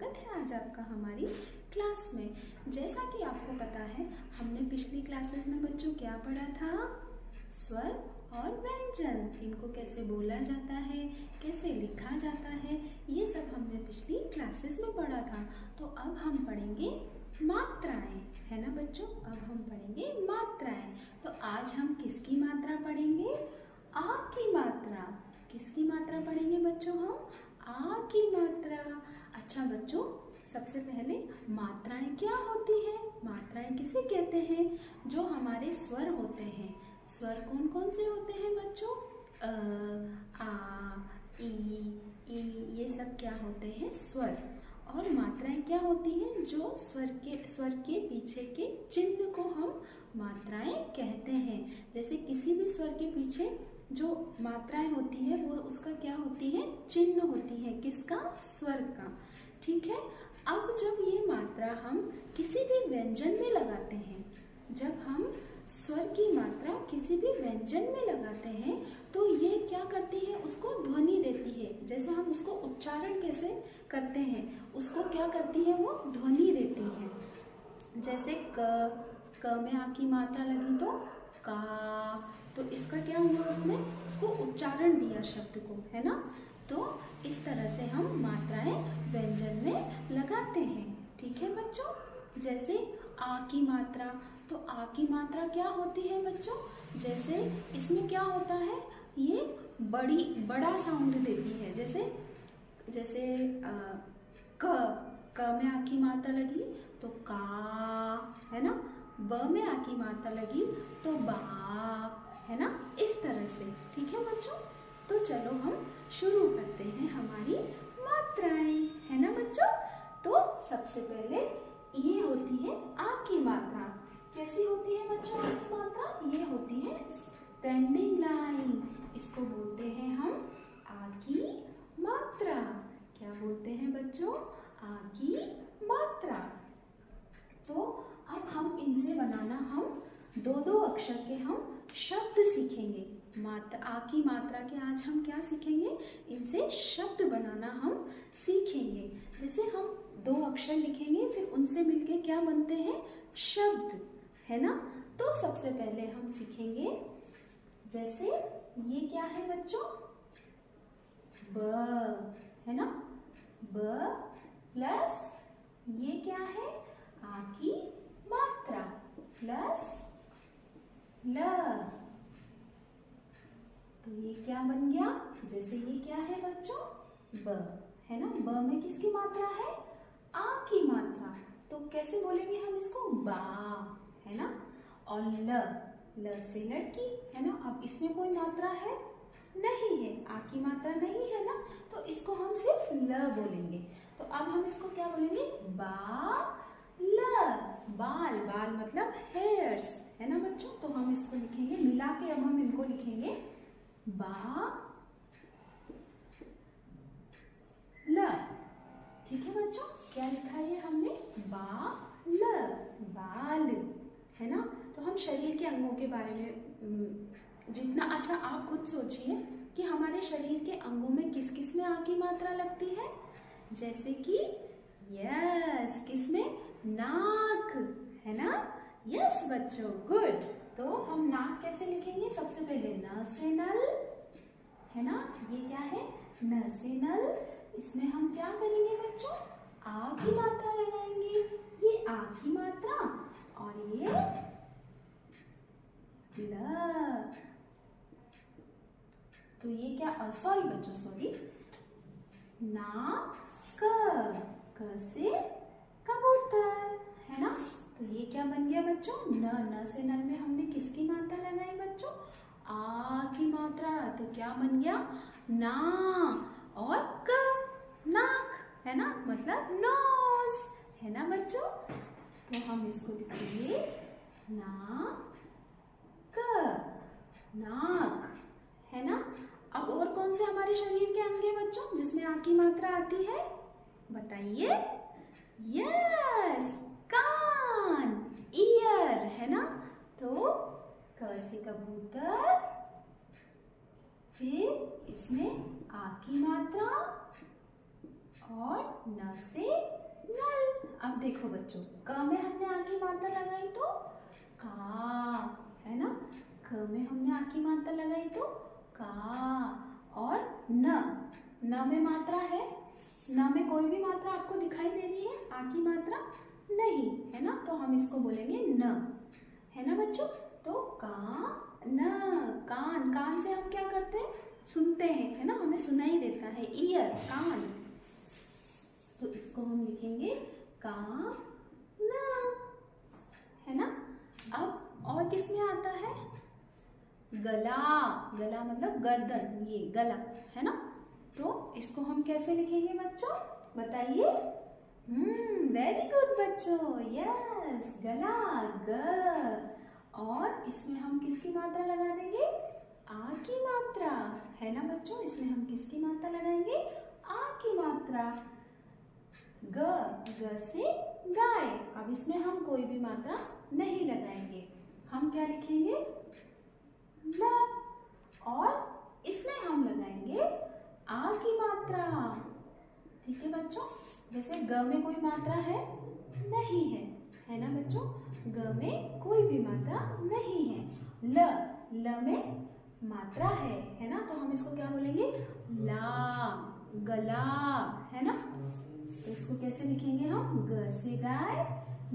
स्वागत है आज आपका हमारी क्लास में। जैसा कि आपको पता है, हमने पिछली क्लासेस में बच्चों क्या पढ़ा था? स्वर और व्यंजन, इनको कैसे बोला जाता है, कैसे लिखा जाता है, ये सब हमने पिछली क्लासेस में पढ़ा था। तो अब हम पढ़ेंगे मात्राएं, है ना बच्चों? अब हम पढ़ेंगे मात्राएं। तो आज हम किसकी मात्रा पढ़ेंगे? आ की मात्रा। किसकी मात्रा पढ़ेंगे बच्चों? हम आ की मात्रा। अच्छा बच्चों, सबसे पहले मात्राएं क्या होती हैं? मात्राएं किसे कहते हैं? जो हमारे स्वर होते हैं। स्वर कौन कौन से होते हैं बच्चों? अ, आ, ई, ये सब क्या होते हैं? स्वर। और मात्राएं क्या होती हैं? जो स्वर के पीछे के चिन्ह को हम मात्राएं कहते हैं। जैसे किसी भी स्वर के पीछे जो मात्राएं होती है वो उसका क्या होती है? चिन्ह होती है। किसका? स्वर का। ठीक है। अब जब ये मात्रा हम किसी भी व्यंजन में लगाते हैं, जब हम स्वर की मात्रा किसी भी व्यंजन में लगाते हैं तो ये क्या करती है? उसको ध्वनि देती है। जैसे हम उसको उच्चारण कैसे करते हैं, उसको क्या करती है? वो ध्वनि देती है। जैसे क में आ की मात्रा लगी तो का, तो इसका क्या हुआ? उसने उसको उच्चारण दिया शब्द को, है ना? तो इस तरह से हम मात्राएं व्यंजन में लगाते हैं। ठीक है बच्चों। जैसे आ की मात्रा, तो आ की मात्रा क्या होती है बच्चों? जैसे इसमें क्या होता है? ये बड़ा साउंड देती है। जैसे क में आ की मात्रा लगी तो का, है ना? ब में आ की मात्रा लगी तो बा, है ना? इस तरह से। ठीक है बच्चों। तो चलो हम शुरू करते हैं हमारी मात्राएं, है ना बच्चों? तो सबसे पहले ये होती है आ की मात्रा। कैसी होती है बच्चों आ की मात्रा? ये होती है स्टैंडिंग लाइन। इसको बोलते हैं हम आ की मात्रा। क्या बोलते हैं बच्चों? आ की मात्रा। तो अब हम इनसे बनाना, हम दो अक्षर के हम शब्द सीखेंगे। आ की मात्रा के आज हम क्या सीखेंगे? इनसे शब्द बनाना हम सीखेंगे। जैसे हम दो अक्षर लिखेंगे, फिर उनसे मिलके क्या बनते हैं? शब्द, है ना? तो सबसे पहले हम सीखेंगे, जैसे ये क्या है बच्चों? ब, है ना? ब प्लस ये क्या है? आ की मात्रा प्लस ल। तो ये क्या बन गया? जैसे ये क्या है बच्चों? ब, है ना? ब में किसकी मात्रा है? आ की मात्रा। तो कैसे बोलेंगे हम इसको? बा, है ना? और ल से लड़की, है ना? अब इसमें कोई मात्रा है? नहीं है, आ की मात्रा नहीं है ना, तो इसको हम सिर्फ ल बोलेंगे। तो अब हम इसको क्या बोलेंगे? बा ल। बाल, बाल मतलब हेयर्स, है ना बच्चों? तो हम इसको लिखेंगे मिला के, अब हम इनको लिखेंगे बा ल। ठीक है बच्चों, क्या लिखा है हमने? बा ल, बाल, है ना? तो हम शरीर के अंगों के बारे में जितना, अच्छा आप खुद सोचिए कि हमारे शरीर के अंगों में किस किस में आ की मात्रा लगती है? जैसे कि यस, किसमें? नाक, है ना? यस बच्चों, गुड। तो हम नाक कैसे लिखेंगे? सबसे पहले न से नल, है ना? ये क्या है? न से नल। इसमें हम क्या करेंगे बच्चों? आ की मात्रा लगाएंगे। ये आ की मात्रा और ये ल। तो ये क्या? सॉरी बच्चों, सॉरी। ना क से कबूतर, है ना? तो ये क्या बन गया बच्चों? न से नल में हमने किसकी मात्रा लगाई बच्चों? आ की मात्रा। तो क्या बन गया? ना और क, नाक, है ना? मतलब नोज, है ना बच्चों? तो हम इसको लिखेंगे ना क, नाक, है ना? अब और कौन से हमारे शरीर के अंग हैं बच्चों जिसमें आ की मात्रा आती है? बताइए। यस, कान, ईयर, है ना? तो क से कबूतर, फिर इसमें आ की मात्रा और न से देखो बच्चों, क में हमने आ की मात्रा लगाई तो का, है ना। क में हमने आ की मात्रा लगाई तो का। और न में मात्रा है, न में कोई भी मात्रा आपको दिखाई दे रही है, आ की मात्रा नहीं, है ना, तो हम इसको बोलेंगे न, है ना बच्चों। तो कान, कान से हम क्या करते हैं, सुनते हैं, है ना, हमें सुनाई देता है, ईयर, कान। तो इसको हम लिखेंगे कान, है ना। अब और किस में आता है, गला, गला मतलब गर्दन, ये गला, है ना। तो इसको हम कैसे लिखेंगे बच्चों, बताइए। वेरी गुड बच्चों, यस, गला, ग। और इसमें हम किसकी मात्रा लगा देंगे, आ की मात्रा, है ना बच्चों। इसमें हम किसकी मात्रा लगाएंगे, आ की मात्रा। ग से गाय। अब इसमें हम कोई भी मात्रा नहीं लगाएंगे, हम क्या लिखेंगे, ल। और इसमें हम लगाएंगे आ की मात्रा, ठीक है बच्चों। जैसे ग में कोई मात्रा है, नहीं है ना बच्चों, ग में कोई भी मात्रा नहीं है। ल में मात्रा है ना, तो हम इसको क्या बोलेंगे, ला, गला, है ना। तो इसको कैसे लिखेंगे हम, ग से गाय,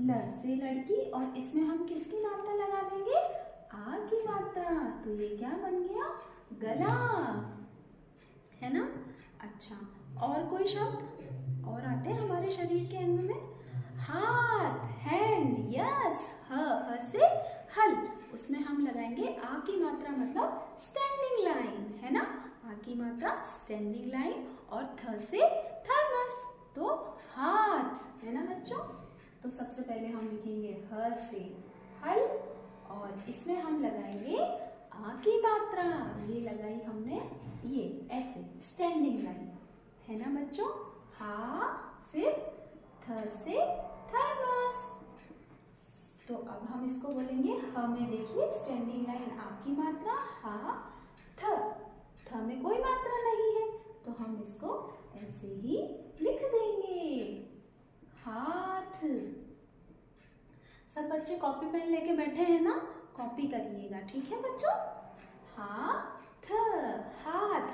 ल से लड़की, और इसमें हम किसकी मात्रा लगा देंगे, आ की मात्रा। तो ये क्या बन गया, गला, है ना। अच्छा, और कोई शब्द और आते हैं हमारे शरीर के अंग में, हाथ, हैंड, यस, ह से हल। उसमें हम लगाएंगे आ की मात्रा, मतलब स्टैंडिंग लाइन, है ना, आ की मात्रा स्टैंडिंग लाइन। और थ से थर्मस, तो हाथ, है ना बच्चों। तो सबसे पहले हम लिखेंगे ह से हल, और इसमें हम लगाएंगे आ की मात्रा, ये लगाई हमने, ये ऐसे स्टैंडिंग लाइन, है ना बच्चों। हा, फिर थ से थर्मस। तो अब हम इसको बोलेंगे, ह में देखिए स्टैंडिंग लाइन, आ की मात्रा, हा, थ में कोई मात्रा नहीं है, तो हम इसको ऐसे ही लिख देंगे, हाथ। सब बच्चे कॉपी पेन लेके बैठे हैं ना, कॉपी करिएगा, ठीक है बच्चों। हाथ,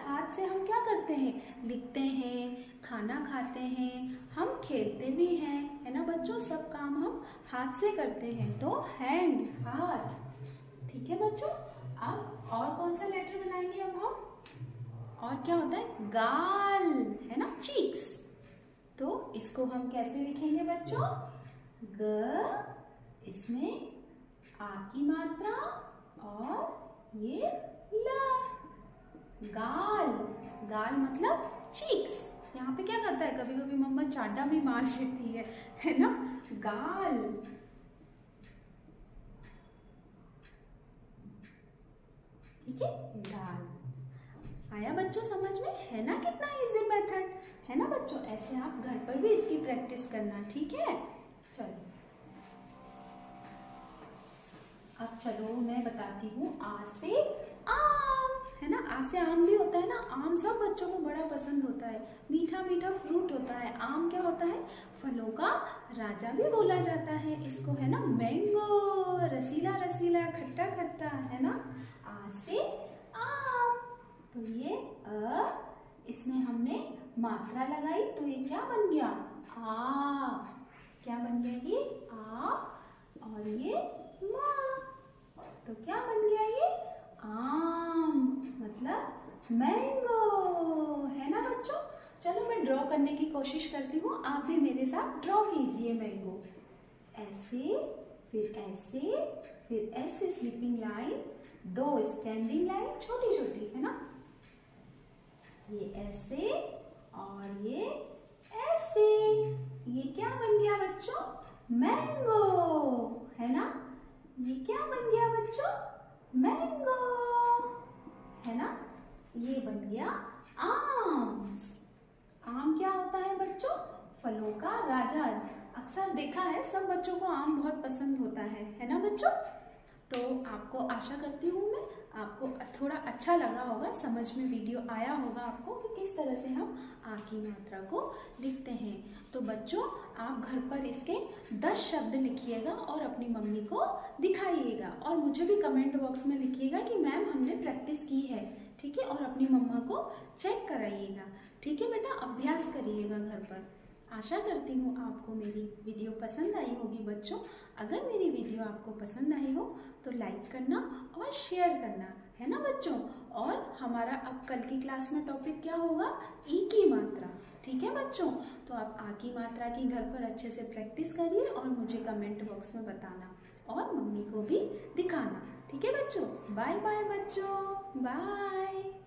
हाथ से हम क्या करते हैं, लिखते हैं, खाना खाते हैं, हम खेलते भी हैं, है ना बच्चों, सब काम हम हाथ से करते हैं। तो हैंड, हाथ, ठीक है बच्चों। अब और कौन सा लेटर बनाएंगे अब हम, और क्या होता है, गाल, है ना, चीक्स। तो इसको हम कैसे लिखेंगे बच्चों, ग, इसमें आ की मात्रा, और ये ल, गाल, गाल मतलब चीक्स। यहाँ पे क्या करता है, कभी कभी मम्मा चाटा भी मार देती है ना, गाल, ठीक है, गाल। आया बच्चों समझ में, है ना, कितना इजी मेथड, है ना बच्चों। ऐसे आप घर पर भी इसकी प्रैक्टिस करना, ठीक है। चलो अब चलो मैं बताती हूँ, आ से आम, है ना, आ से आम भी होता है ना, आम सब बच्चों को बड़ा पसंद होता है, मीठा मीठा फ्रूट होता है। आम क्या होता है, फलों का राजा भी बोला जाता है इसको, है ना, मैंगो, रसीला रसीला, खट्टा खट्टा, है ना। आ से आम, तो ये इसमें हमने मात्रा लगाई, तो ये क्या बन गया, आ, क्या बन गया ये, आ, और ये माँ, तो क्या बन गया ये, आम, मतलब मैंगो, है ना बच्चों। चलो मैं ड्रॉ करने की कोशिश करती हूँ, आप भी मेरे साथ ड्रॉ कीजिए मैंगो, ऐसे, फिर ऐसे स्लीपिंग लाइन, दो स्टैंडिंग लाइन छोटी छोटी, है ना, ये ऐसे और ये ऐसे, ये क्या बन गया बच्चों, मैंगो, है ना। ये क्या बन गया बच्चों, मैंगो, है ना। ये बन गया आम। आम क्या होता है बच्चों, फलों का राजा। अक्सर देखा है सब बच्चों को आम बहुत पसंद होता है ना बच्चों। तो आपको आशा करती हूँ मैं आपको थोड़ा अच्छा लगा होगा, समझ में वीडियो आया होगा आपको कि किस तरह से हम आ की मात्रा को लिखते हैं। तो बच्चों आप घर पर इसके 10 शब्द लिखिएगा और अपनी मम्मी को दिखाइएगा और मुझे भी कमेंट बॉक्स में लिखिएगा कि मैम हमने प्रैक्टिस की है, ठीक है, और अपनी मम्मा को चेक कराइएगा, ठीक है बेटा, अभ्यास करिएगा घर पर। आशा करती हूँ आपको मेरी वीडियो पसंद आई होगी बच्चों। अगर मेरी वीडियो आपको पसंद आई हो तो लाइक करना और शेयर करना, है ना बच्चों। और हमारा अब कल की क्लास में टॉपिक क्या होगा, ई की मात्रा, ठीक है बच्चों। तो आप आ की मात्रा की घर पर अच्छे से प्रैक्टिस करिए और मुझे कमेंट बॉक्स में बताना और मम्मी को भी दिखाना, ठीक है बच्चों। बाय बाय बच्चों, बाय।